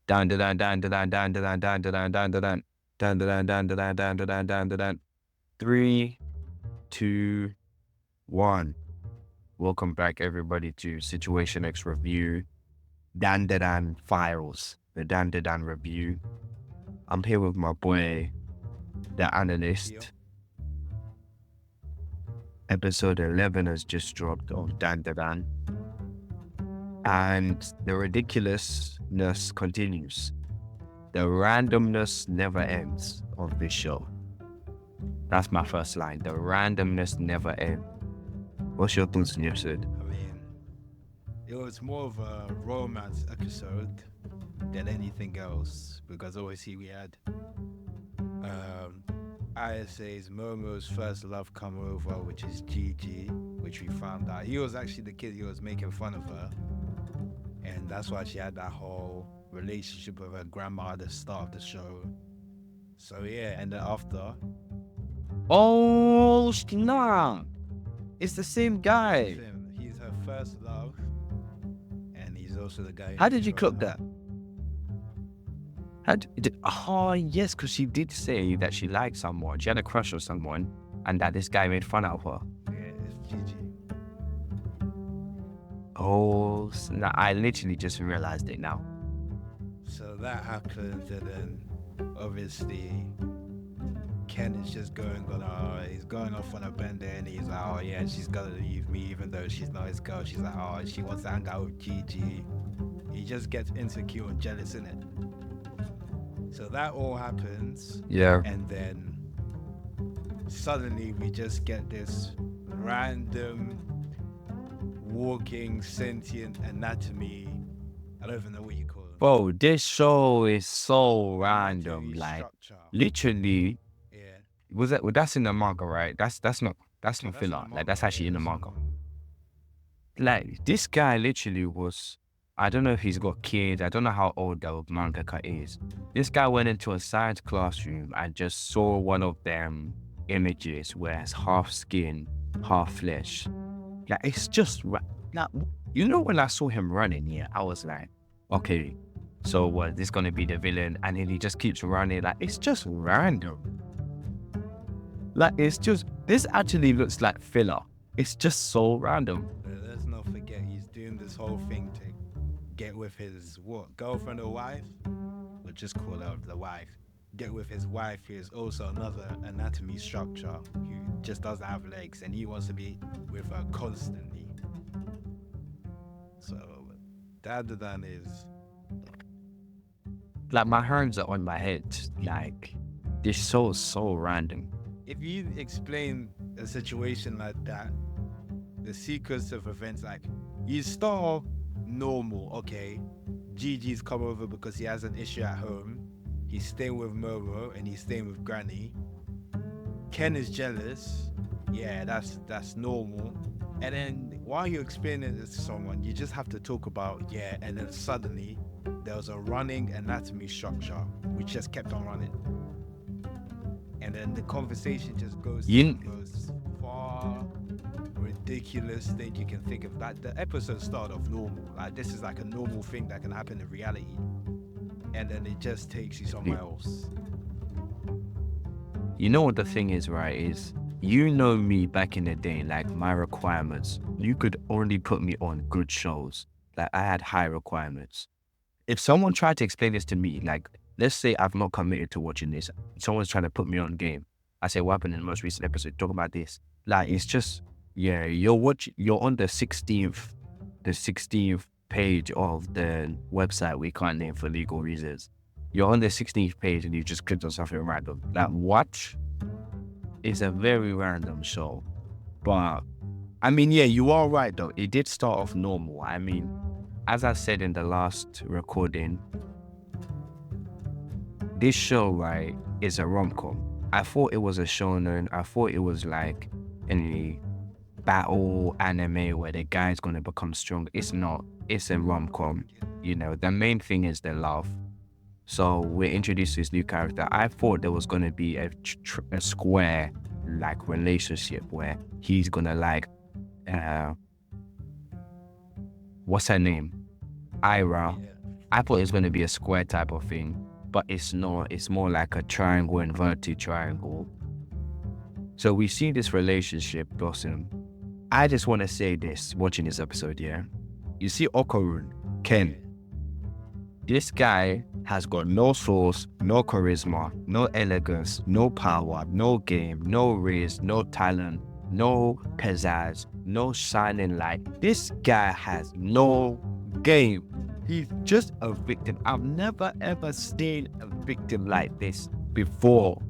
Dandadan, dandadan, dandadan, dandadan, dandadan, dandadan, dandadan, dandadan, dandadan. 3, 2, 1. Welcome back, everybody, to Situation X Review, Dandadan Files, the Dandadan Review. I'm here with my boy, the analyst. Episode 11 has just dropped of Dandadan. And the ridiculousness continues. The randomness never ends of this show. That's my first line. The randomness never ends. What's your thoughts on the episode? I mean, it was more of a romance episode than anything else because obviously we had ISA's Momo's first love come over, which is Gigi, which we found out he was actually the kid he was making fun of her, and that's why she had that whole relationship with her grandma at the start of the show. So yeah, and then after, Oh, nah. It's the same guy. he's her first love, and he's also the guy. How did you clock that? Oh, yes, because she did say that she liked someone. She had a crush on someone, and that this guy made fun of her. Yeah, it's Gigi. Oh, I literally just realized it now. So that happens, and then obviously Ken is just going on. He's going off on a bender, and he's like, "Oh yeah, she's gonna leave me, even though she's not his girl." She's like, "Oh, she wants to hang out with Gigi." He just gets insecure and jealous in it. So that all happens. Yeah. And then suddenly we just get this random walking sentient anatomy. I don't even know what you call it. Bro, this show is so random. Anatomy Like, structure. literally, Yeah. that's in the manga, right? That's not filler. Like, that's actually in the manga. Like, this guy literally was, I don't know if he's got kids. I don't know how old the mangaka is. This guy went into a science classroom and just saw one of them images where it's half skin, half flesh. Like, it's just, like, you know, when I saw him running, yeah, I was like, okay, so what, this gonna be the villain? And then he just keeps running. Like, it's just random. Like, it's just, this actually looks like filler. It's just so random. Let's not forget he's doing this whole thing to get with his girlfriend or wife? We'll just call her the wife. Get with his wife, who is also another anatomy structure who just doesn't have legs, and he wants to be with her constantly. So Dandadan is Like, my hands are on my head. Like, this show is so random. if you explain a situation like that, the sequence of events, like you start off normal, okay. Gigi's come over because he has an issue at home. He's staying with Momo and he's staying with Granny. Ken is jealous. Yeah, that's normal. And then while you're explaining it to someone, you just have to talk about, yeah, and then suddenly there was a running anatomy structure which just kept on running. And then the conversation just goes to the most far ridiculous thing you can think of. Like, the episode started off normal. Like, this is like a normal thing that can happen in reality. And then it just takes you somewhere else. You know what the thing is, right? Is, you know me back in the day, like, my requirements, you could only put me on good shows. Like, I had high requirements. If someone tried to explain this to me, like, let's say I've not committed to watching this, someone's trying to put me on game. I say, what happened in the most recent episode? Talk about this. Like, it's just, yeah, you're on the 16th page of the website we can't name for legal reasons. You're on the 16th page and you just clicked on something random. Like, what? It's a very random show. But, I mean, yeah, you are right, though. It did start off normal. I mean, as I said in the last recording, this show, right, is a rom-com. I thought it was a shonen. I thought it was like any battle anime where the guy's going to become strong. It's not. It's a rom-com. You know, the main thing is the love. So we're introduced to this new character. I thought there was going to be a square, like, relationship where he's going to like, what's her name? Ira. Yeah. I thought it was going to be a square type of thing, but it's not. It's more like a triangle, inverted triangle. So we see this relationship blossom. I just want to say this, watching this episode, yeah. You see Okarun, Ken. This guy has got no source, no charisma, no elegance, no power, no game, no race, no talent, no pizzazz, no shining light. This guy has no game. He's just a victim. I've never ever seen a victim like this before.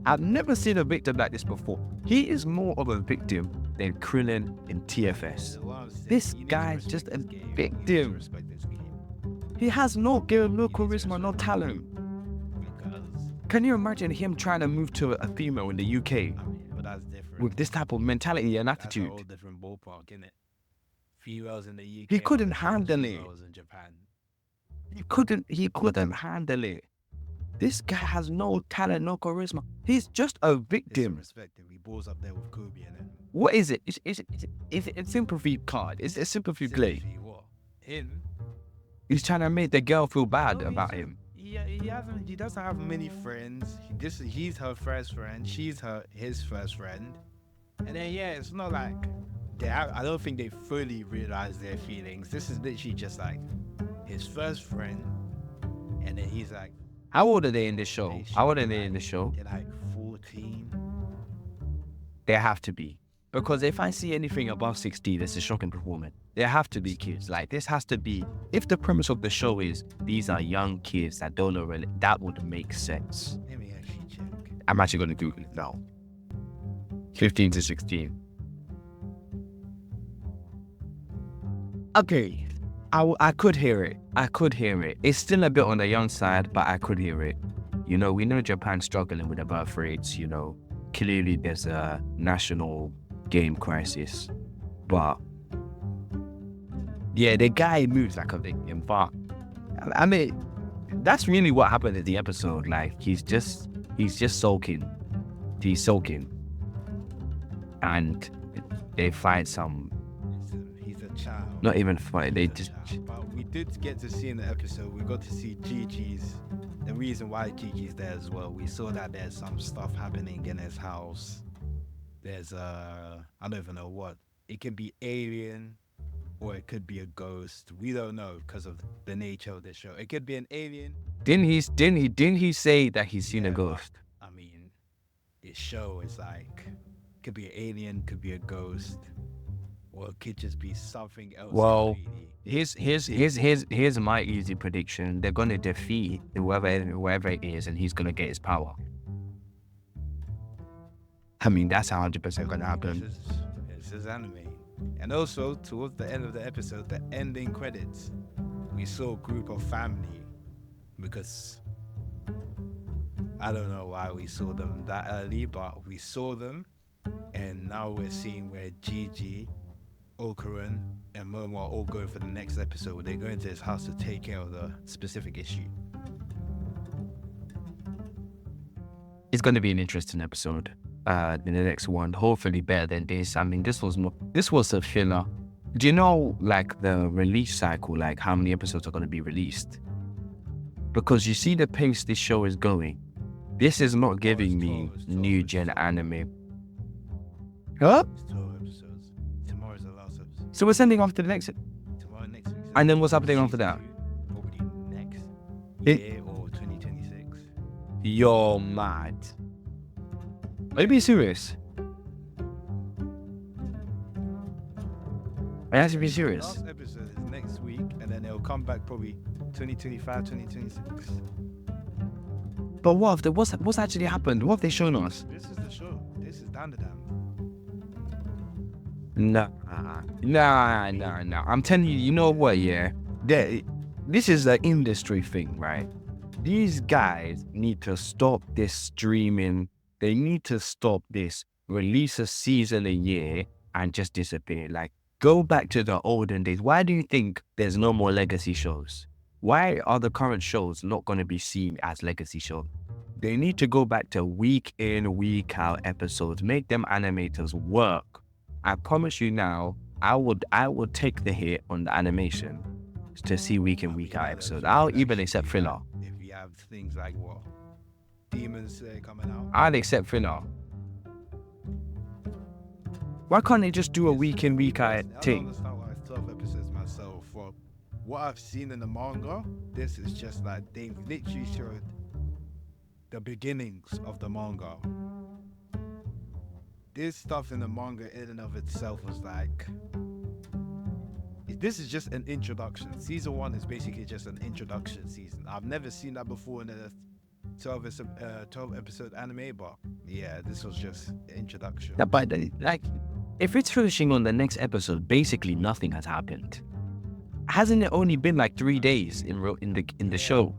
I've never seen a victim like this before. He is more of a victim than Krillin in TFS. This guy's just a victim. He has no game, no charisma, no talent. Can you imagine him trying to move to a female in the UK But that's different. with this type of mentality and That's a attitude? whole different ballpark, innit? Females in the UK. He couldn't are different handle to it. females in Japan. He couldn't handle it. This guy has no talent, no charisma. He's just a victim. Disrespect him. He balls up there with Kobe and then. What is it? It's a sympathy card. It's a sympathy play. Sympathy, what? Him? He's trying to make the girl feel bad No, about he's- him. He doesn't have many friends. He's her first friend. She's his first friend. And then it's not like I don't think they fully realize their feelings. This is literally just like his first friend, and then he's like, How old are they in the show? How old are they in the show? they're like 14. They have to be. Because if I see anything above 16, it's a shocking performance. There have to be kids. Like, this has to be, if the premise of the show is these are young kids that don't know really, that would make sense. Let me actually check. I'm actually going to Google it now. 15 to 16. Okay, I could hear it. I could hear it. It's still a bit on the young side, but I could hear it. You know, we know Japan struggling with the birth rates, you know. Clearly there's a national game crisis. But yeah, the guy moves like a victim. But I mean, that's really what happened in the episode. Like, he's just sulking. He's sulking. And they fight some, He's a child. not even fight, they He's a just, child. But we did get to see in the episode, we got to see the reason why Gigi's there as well. We saw that there's some stuff happening in his house. There's I don't even know what. It could be alien or it could be a ghost. We don't know because of the nature of the show. It could be an alien. didn't he say that he's seen a Yeah, ghost? I mean, this show is like, could be an alien, could be a ghost, or it could just be something else. Well, completely. here's my easy prediction. They're gonna defeat whoever it is, and he's gonna get his power. I mean, that's 100% gonna happen. This is anime. And also, towards the end of the episode, the ending credits, we saw a group of family, because I don't know why we saw them that early, but we saw them, and now we're seeing where Gigi, Okarun, and Momo are all going for the next episode. They're going to his house to take care of the specific issue. It's gonna be an interesting episode. In the next one, hopefully better than this. I mean, this was a filler. Do you know, like, the release cycle, like how many episodes are gonna be released? Because you see the pace this show is going. This is not giving me 12, new it's gen 12. anime. Huh? It's 12 episodes. Tomorrow's the last episode. So we're sending off to the next. Tomorrow next week. And then what's happening after that? Probably next It- year or 2026. You're mad. Are you being serious? Are you actually being serious? Last episode is next week, and then it'll come back probably 2025, 2026. But what's actually happened? What have they shown us? This is the show. This is Dandadan. Nah. I'm telling you, you know what, yeah? This is an industry thing, right? These guys need to stop this streaming. They need to stop this. Release a season a year and just disappear. Like, go back to the olden days. Why do you think there's no more legacy shows? Why are the current shows not going to be seen as legacy shows? They need to go back to week in, week out episodes. Make them animators work. I promise you now, I would take the hit on the animation. to see week in, I week mean, out I don't episode. think I'll you'd even actually accept do filler. that if you have things like what Demon Slayer coming out. I'll accept filler. Why can't they just do a week in, week out I don't thing? understand why it's 12 episodes myself. From what I've seen in the manga, this is just like they've literally showed the beginnings of the manga. This stuff in the manga in and of itself was like, this is just an introduction. Season 1 is basically just an introduction season. I've never seen that before in a 12 episode anime, but yeah, this was just introduction. Yeah, but like, if it's finishing on the next episode, basically nothing has happened. Hasn't it only been like 3 days in the show?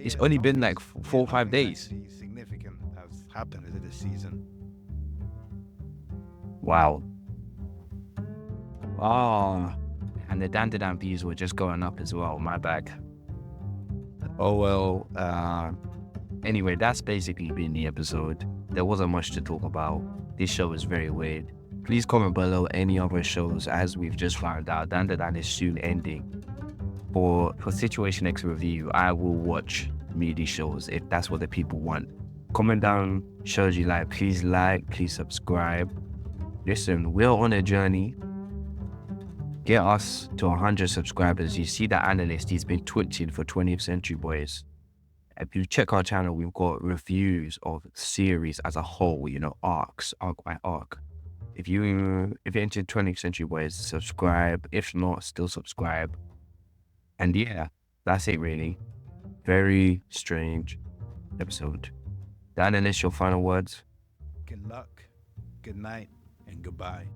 It's only been like 4 or 5 days. Significant has happened in this season. Wow. Oh, and the Dandadan views were just going up as well. My bad. Oh well. Anyway, that's basically been the episode. There wasn't much to talk about. This show is very weird. Please comment below any other shows. As we've just found out, Dandadan is soon ending. For Situation X review, I will watch meaty shows if that's what the people want. Comment down, shows you like, please subscribe. Listen, we're on a journey. Get us to 100 subscribers. You see that analyst, he's been twitching for 20th Century Boys. If you check our channel, we've got reviews of series as a whole, arc by arc. If you entered 20th Century Boys, subscribe. If not, still subscribe. And yeah, that's it really. Very strange episode. Dan, and your final words. Good luck, good night, and goodbye.